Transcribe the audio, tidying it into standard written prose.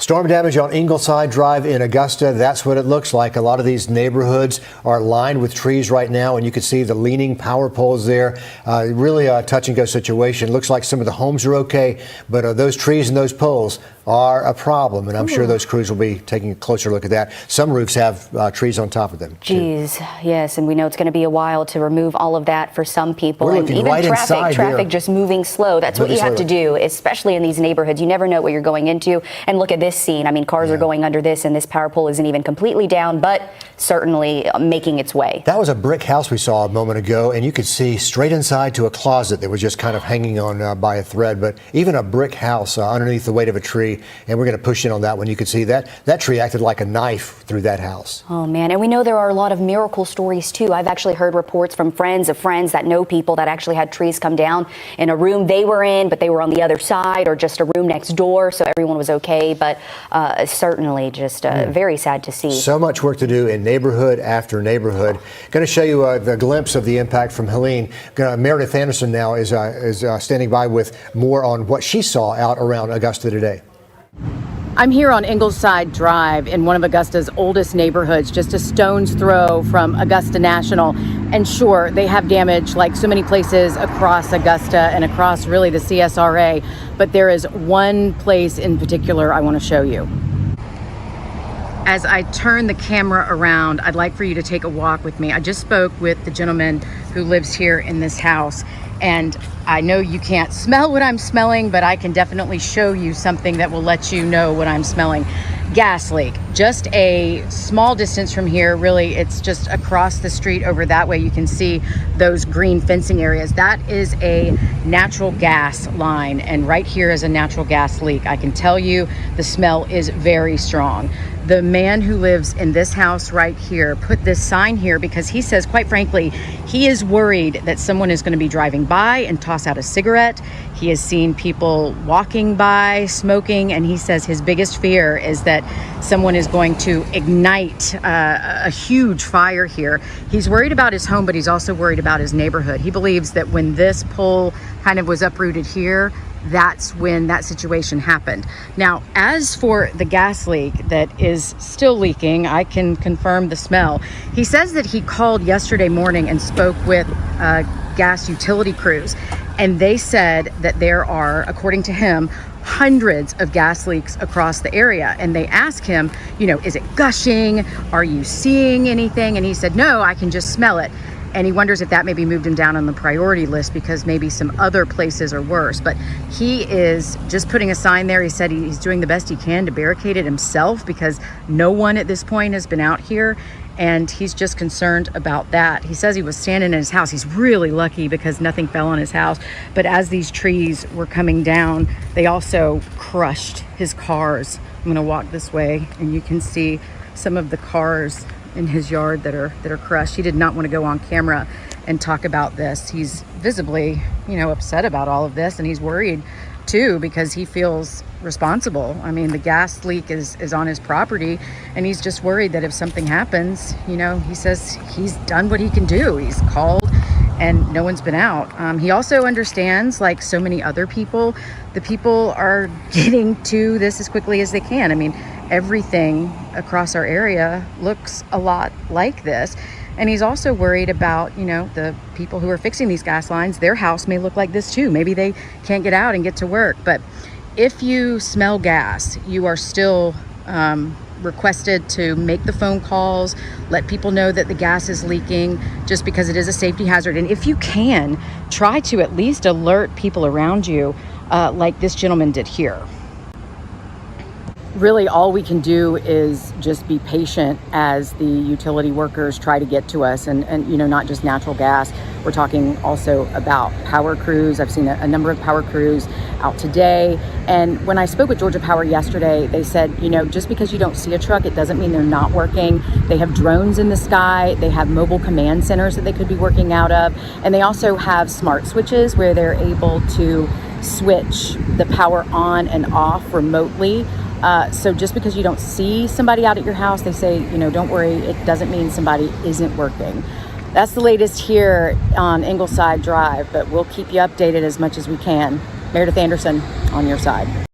Storm damage on Ingleside Drive in Augusta. That's what it looks like. A lot of these neighborhoods are lined with trees right now, and you can see the leaning power poles there. Really a touch and go situation. Looks like some of the homes are okay, but those trees and those poles are a problem, and I'm sure those crews will be taking a closer look at that. Some roofs have trees on top of them. Geez, yes, and we know it's going to be a while to remove all of that for some people. We're and even right traffic just moving slow. That's what you have to do, especially in these neighborhoods. You never know what you're going into. And look at this scene. I mean, cars are going under this, and this power pole isn't even completely down, but certainly making its way. That was a brick house we saw a moment ago, and you could see straight inside to a closet that was just kind of hanging on by a thread. But even a brick house underneath the weight of a tree, and we're going to push in on that one. You could see that tree acted like a knife through that house. Oh man, and we know there are a lot of miracle stories too. I've actually heard reports from friends of friends that know people that actually had trees come down in a room they were in, but they were on the other side, or just a room next door, so everyone was okay. But certainly just very sad to see. So much work to do in neighborhood after neighborhood. Going to show you the glimpse of the impact from Helene. Meredith Anderson now is standing by with more on what she saw out around Augusta today. I'm here on Ingleside Drive in one of Augusta's oldest neighborhoods, just a stone's throw from Augusta National. And sure, they have damage like so many places across Augusta and across really the CSRA, but there is one place in particular I want to show you. As I turn the camera around, I'd like for you to take a walk with me. I just spoke with the gentleman who lives here in this house, and I know you can't smell what I'm smelling, but I can definitely show you something that will let you know what I'm smelling. Gas leak, just a small distance from here. Really, it's just across the street over that way. You can see those green fencing areas. That is a natural gas line, and right here is a natural gas leak. I can tell you the smell is very strong. The man who lives in this house right here put this sign here because he says, quite frankly, he is worried that someone is going to be driving by and toss out a cigarette. He has seen people walking by, smoking, and he says his biggest fear is that someone is going to ignite a huge fire here. He's worried about his home, but he's also worried about his neighborhood. He believes that when this pole kind of was uprooted here, that's when that situation happened. Now, as for the gas leak that is still leaking, I can confirm the smell. He says that he called yesterday morning and spoke with gas utility crews, and they said that there are, according to him, hundreds of gas leaks across the area. And they asked him, you know, is it gushing? Are you seeing anything? And he said, no, I can just smell it. And he wonders if that maybe moved him down on the priority list because maybe some other places are worse. But he is just putting a sign there. He said he's doing the best he can to barricade it himself because no one at this point has been out here. And he's just concerned about that. He says he was standing in his house. He's really lucky because nothing fell on his house. But as these trees were coming down, they also crushed his cars. I'm gonna walk this way and you can see some of the cars in his yard that are crushed. He did not want to go on camera and talk about this. He's visibly, you know, upset about all of this, and he's worried too because he feels responsible. I mean, the gas leak is on his property, and he's just worried that if something happens, you know, he says he's done what he can do. He's called and no one's been out. He also understands, like so many other people, the people are getting to this as quickly as they can. I mean, everything across our area looks a lot like this. And he's also worried about, you know, the people who are fixing these gas lines. Their house may look like this too. Maybe they can't get out and get to work. But if you smell gas, you are still requested to make the phone calls, let people know that the gas is leaking, just because it is a safety hazard. And if you can, try to at least alert people around you, like this gentleman did here. Really, all we can do is just be patient as the utility workers try to get to us, and you know, not just natural gas. We're talking also about power crews. I've seen a number of power crews out today. And when I spoke with Georgia Power yesterday, they said, you know, just because you don't see a truck, it doesn't mean they're not working. They have drones in the sky. They have mobile command centers that they could be working out of. And they also have smart switches where they're able to switch the power on and off remotely. So just because you don't see somebody out at your house, they say, you know, don't worry, it doesn't mean somebody isn't working. That's the latest here on Ingleside Drive, but we'll keep you updated as much as we can. Meredith Anderson on your side.